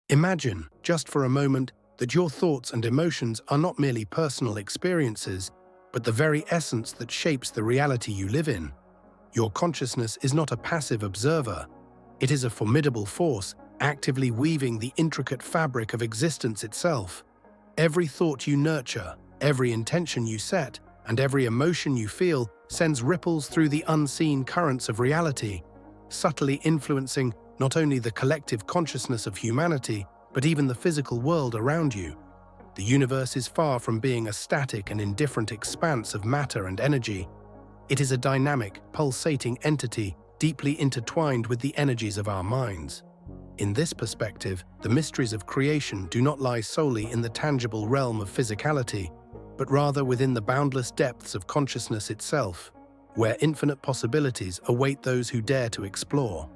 Imagine, just for a moment, that your thoughts and emotions are not merely personal experiences, but the very essence that shapes the reality you live in. Your consciousness is not a passive observer. It is a formidable force, actively weaving the intricate fabric of existence itself. Every thought you nurture, every intention you set, and every emotion you feel sends ripples through the unseen currents of reality, subtly influencing not only the collective consciousness of humanity, but even the physical world around you. The universe is far from being a static and indifferent expanse of matter and energy. It is a dynamic, pulsating entity deeply intertwined with the energies of our minds. In this perspective, the mysteries of creation do not lie solely in the tangible realm of physicality, but rather within the boundless depths of consciousness itself, where infinite possibilities await those who dare to explore.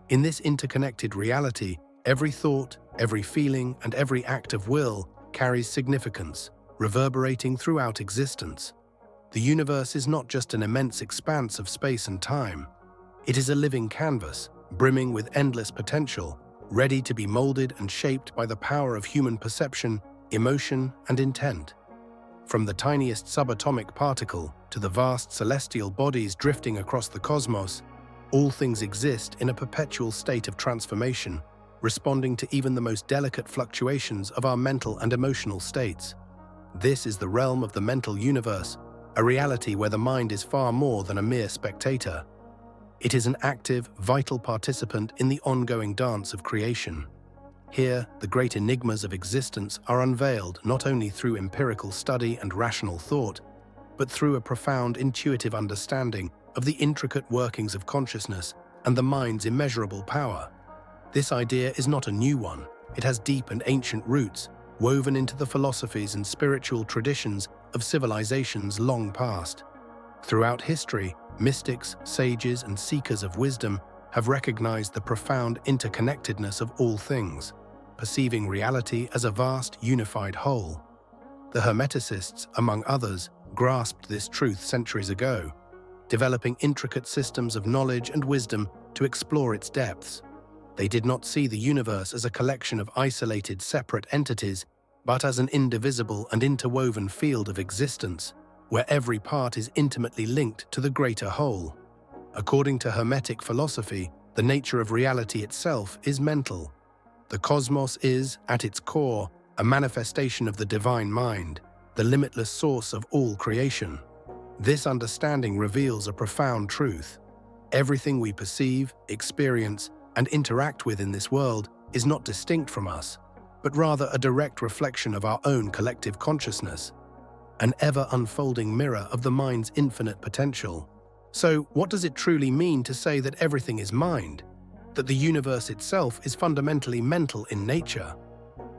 In this interconnected reality, every thought, every feeling, and every act of will carries significance, reverberating throughout existence. The universe is not just an immense expanse of space and time. It is a living canvas, brimming with endless potential, ready to be molded and shaped by the power of human perception, emotion, and intent. From the tiniest subatomic particle to the vast celestial bodies drifting across the cosmos, all things exist in a perpetual state of transformation, responding to even the most delicate fluctuations of our mental and emotional states. This is the realm of the mental universe, a reality where the mind is far more than a mere spectator. It is an active, vital participant in the ongoing dance of creation. Here, the great enigmas of existence are unveiled not only through empirical study and rational thought, but through a profound intuitive understanding of the intricate workings of consciousness and the mind's immeasurable power. This idea is not a new one. It has deep and ancient roots, woven into the philosophies and spiritual traditions of civilizations long past. Throughout history, mystics, sages, and seekers of wisdom have recognized the profound interconnectedness of all things, perceiving reality as a vast, unified whole. The Hermeticists, among others, grasped this truth centuries ago, developing intricate systems of knowledge and wisdom to explore its depths. They did not see the universe as a collection of isolated, separate entities, but as an indivisible and interwoven field of existence, where every part is intimately linked to the greater whole. According to Hermetic philosophy, the nature of reality itself is mental. The cosmos is, at its core, a manifestation of the divine mind, the limitless source of all creation. This understanding reveals a profound truth. Everything we perceive, experience, and interact with in this world is not distinct from us, but rather a direct reflection of our own collective consciousness, an ever-unfolding mirror of the mind's infinite potential. So, what does it truly mean to say that everything is mind? That the universe itself is fundamentally mental in nature?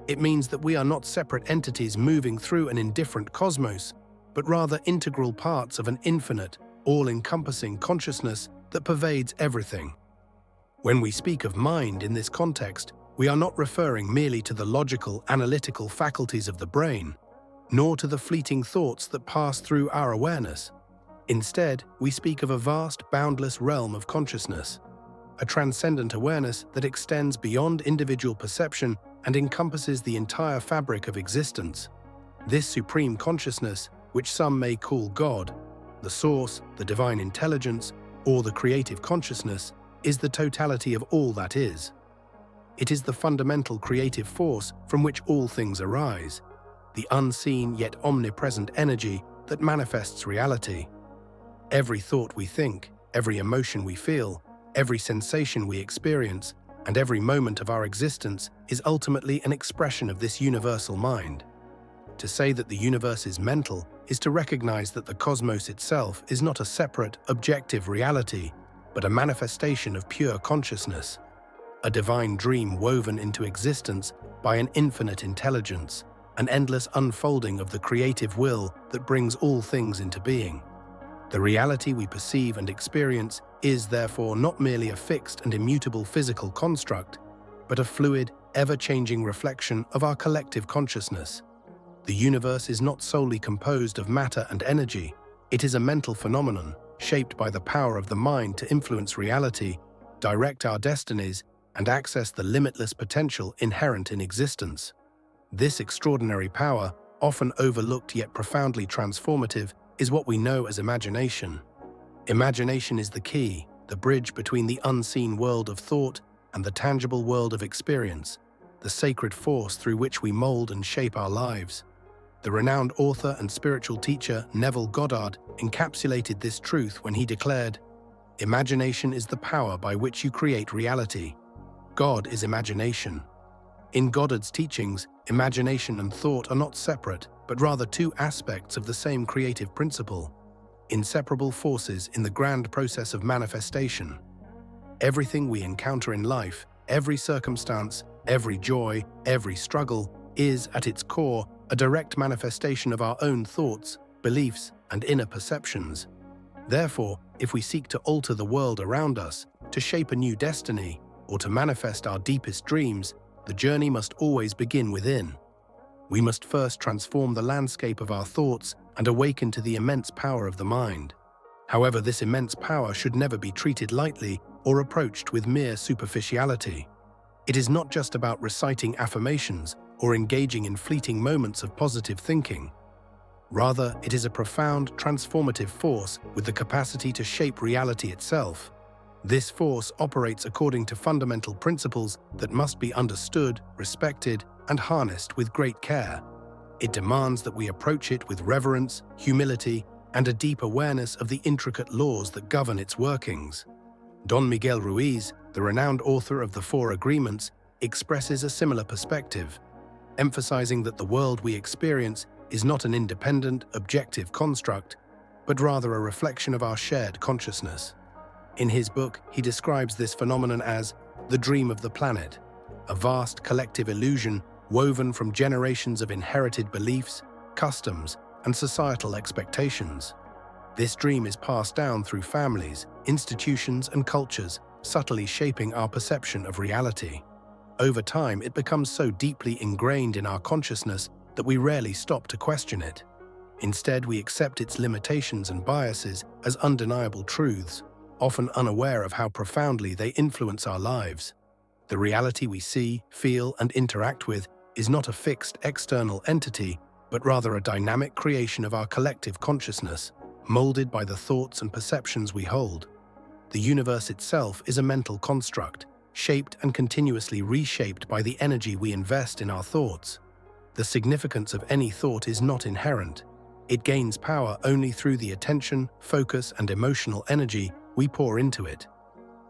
It means that we are not separate entities moving through an indifferent cosmos, but rather integral parts of an infinite, all-encompassing consciousness that pervades everything. When we speak of mind in this context, we are not referring merely to the logical, analytical faculties of the brain, nor to the fleeting thoughts that pass through our awareness. Instead, we speak of a vast, boundless realm of consciousness, a transcendent awareness that extends beyond individual perception and encompasses the entire fabric of existence. This supreme consciousness, which some may call God, the source, the divine intelligence, or the creative consciousness, is the totality of all that is. It is the fundamental creative force from which all things arise, the unseen yet omnipresent energy that manifests reality. Every thought we think, every emotion we feel, every sensation we experience, and every moment of our existence is ultimately an expression of this universal mind. To say that the universe is mental is to recognize that the cosmos itself is not a separate, objective reality, but a manifestation of pure consciousness, a divine dream woven into existence by an infinite intelligence, an endless unfolding of the creative will that brings all things into being. The reality we perceive and experience is therefore not merely a fixed and immutable physical construct, but a fluid, ever-changing reflection of our collective consciousness. The universe is not solely composed of matter and energy. It is a mental phenomenon, shaped by the power of the mind to influence reality, direct our destinies, and access the limitless potential inherent in existence. This extraordinary power, often overlooked yet profoundly transformative, is what we know as imagination. Imagination is the key, the bridge between the unseen world of thought and the tangible world of experience, the sacred force through which we mold and shape our lives. The renowned author and spiritual teacher Neville Goddard encapsulated this truth when he declared, "Imagination is the power by which you create reality. God is imagination." In Goddard's teachings, imagination and thought are not separate, but rather two aspects of the same creative principle, inseparable forces in the grand process of manifestation. Everything we encounter in life, every circumstance, every joy, every struggle, is, at its core, a direct manifestation of our own thoughts, beliefs, and inner perceptions. Therefore, if we seek to alter the world around us, to shape a new destiny, or to manifest our deepest dreams, the journey must always begin within. We must first transform the landscape of our thoughts and awaken to the immense power of the mind. However, this immense power should never be treated lightly or approached with mere superficiality. It is not just about reciting affirmations or engaging in fleeting moments of positive thinking. Rather, it is a profound, transformative force with the capacity to shape reality itself. This force operates according to fundamental principles that must be understood, respected, and harnessed with great care. It demands that we approach it with reverence, humility, and a deep awareness of the intricate laws that govern its workings. Don Miguel Ruiz, the renowned author of The Four Agreements, expresses a similar perspective, emphasizing that the world we experience is not an independent, objective construct, but rather a reflection of our shared consciousness. In his book, he describes this phenomenon as the dream of the planet, a vast collective illusion woven from generations of inherited beliefs, customs, and societal expectations. This dream is passed down through families, institutions, and cultures, subtly shaping our perception of reality. Over time, it becomes so deeply ingrained in our consciousness that we rarely stop to question it. Instead, we accept its limitations and biases as undeniable truths, often unaware of how profoundly they influence our lives. The reality we see, feel, and interact with is not a fixed external entity, but rather a dynamic creation of our collective consciousness, molded by the thoughts and perceptions we hold. The universe itself is a mental construct, shaped and continuously reshaped by the energy we invest in our thoughts. The significance of any thought is not inherent. It gains power only through the attention, focus, and emotional energy we pour into it.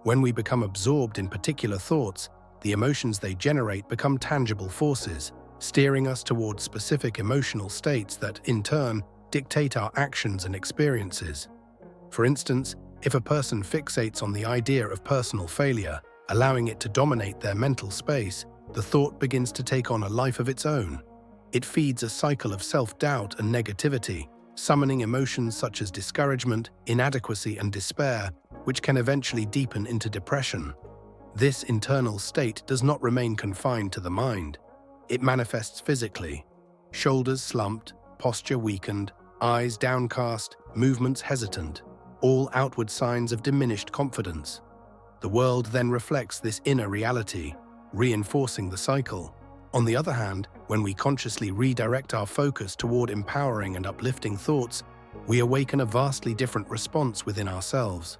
When we become absorbed in particular thoughts, the emotions they generate become tangible forces, steering us towards specific emotional states that, in turn, dictate our actions and experiences. For instance, if a person fixates on the idea of personal failure, allowing it to dominate their mental space, the thought begins to take on a life of its own. It feeds a cycle of self-doubt and negativity, summoning emotions such as discouragement, inadequacy, and despair, which can eventually deepen into depression. This internal state does not remain confined to the mind. It manifests physically. Shoulders slumped, posture weakened, eyes downcast, movements hesitant, all outward signs of diminished confidence. The world then reflects this inner reality, reinforcing the cycle. On the other hand, when we consciously redirect our focus toward empowering and uplifting thoughts, we awaken a vastly different response within ourselves.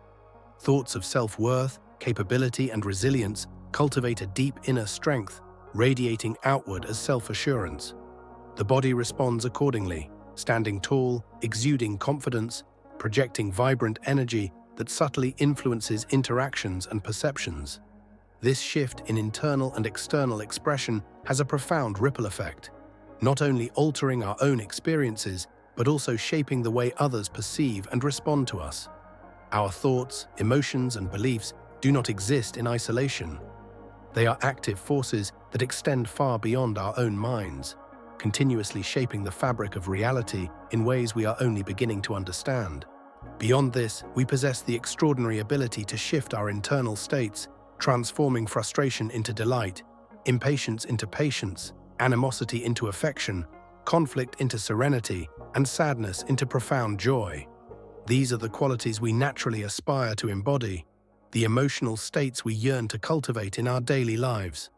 Thoughts of self-worth, capability, and resilience cultivate a deep inner strength, radiating outward as self-assurance. The body responds accordingly, standing tall, exuding confidence, projecting vibrant energy that subtly influences interactions and perceptions. This shift in internal and external expression has a profound ripple effect, not only altering our own experiences, but also shaping the way others perceive and respond to us. Our thoughts, emotions, and beliefs do not exist in isolation. They are active forces that extend far beyond our own minds, continuously shaping the fabric of reality in ways we are only beginning to understand. Beyond this, we possess the extraordinary ability to shift our internal states, transforming frustration into delight, impatience into patience, animosity into affection, conflict into serenity, and sadness into profound joy. These are the qualities we naturally aspire to embody. the emotional states we yearn to cultivate in our daily lives.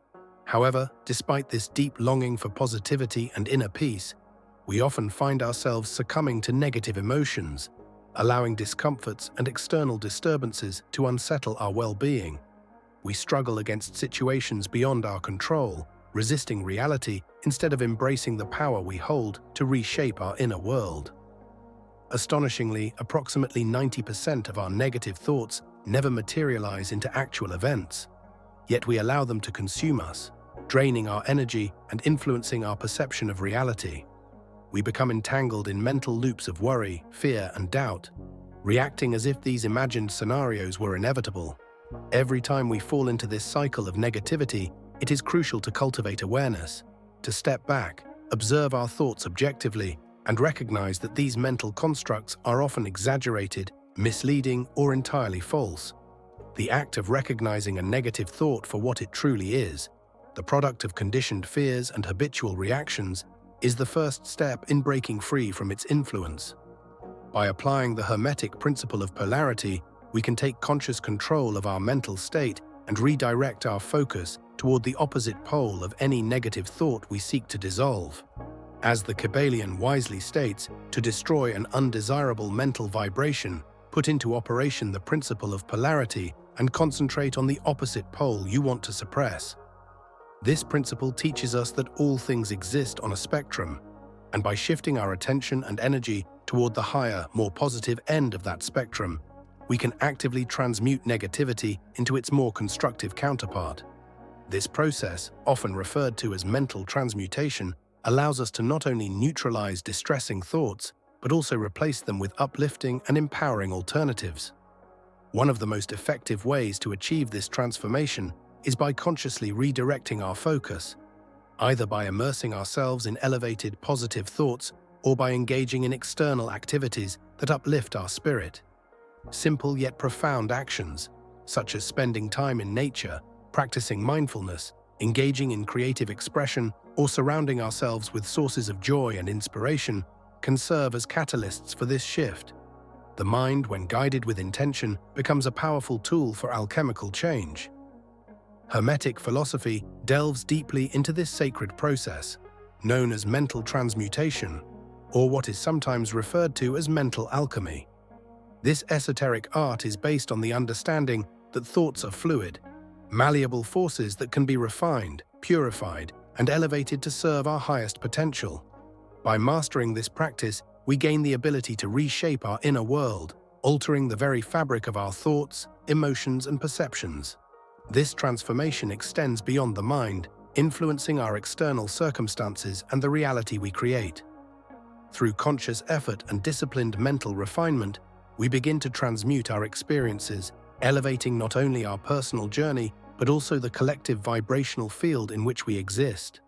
However, despite this deep longing for positivity and inner peace, we often find ourselves succumbing to negative emotions, allowing discomforts and external disturbances to unsettle our well-being. We struggle against situations beyond our control, resisting reality instead of embracing the power we hold to reshape our inner world. Astonishingly, approximately 90% of our negative thoughts never materialize into actual events, yet we allow them to consume us, draining our energy and influencing our perception of reality. We become entangled in mental loops of worry, fear, and doubt, reacting as if these imagined scenarios were inevitable. Every time we fall into this cycle of negativity, it is crucial to cultivate awareness, to step back, observe our thoughts objectively, and recognize that these mental constructs are often exaggerated, misleading, or entirely false. The act of recognizing a negative thought for what it truly is, the product of conditioned fears and habitual reactions, is the first step in breaking free from its influence. By applying the Hermetic principle of polarity, we can take conscious control of our mental state and redirect our focus toward the opposite pole of any negative thought we seek to dissolve. As the Kybalion wisely states, to destroy an undesirable mental vibration, put into operation the principle of polarity and concentrate on the opposite pole you want to suppress. This principle teaches us that all things exist on a spectrum, and by shifting our attention and energy toward the higher, more positive end of that spectrum, we can actively transmute negativity into its more constructive counterpart. This process, often referred to as mental transmutation, allows us to not only neutralize distressing thoughts, but also replace them with uplifting and empowering alternatives. One of the most effective ways to achieve this transformation is by consciously redirecting our focus, either by immersing ourselves in elevated positive thoughts or by engaging in external activities that uplift our spirit. Simple yet profound actions, such as spending time in nature, practicing mindfulness, engaging in creative expression, or surrounding ourselves with sources of joy and inspiration, can serve as catalysts for this shift. The mind, when guided with intention, becomes a powerful tool for alchemical change. Hermetic philosophy delves deeply into this sacred process, known as mental transmutation, or what is sometimes referred to as mental alchemy. This esoteric art is based on the understanding that thoughts are fluid, malleable forces that can be refined, purified, and elevated to serve our highest potential. By mastering this practice, we gain the ability to reshape our inner world, altering the very fabric of our thoughts, emotions, and perceptions. This transformation extends beyond the mind, influencing our external circumstances and the reality we create. Through conscious effort and disciplined mental refinement, we begin to transmute our experiences, elevating not only our personal journey, but also the collective vibrational field in which we exist.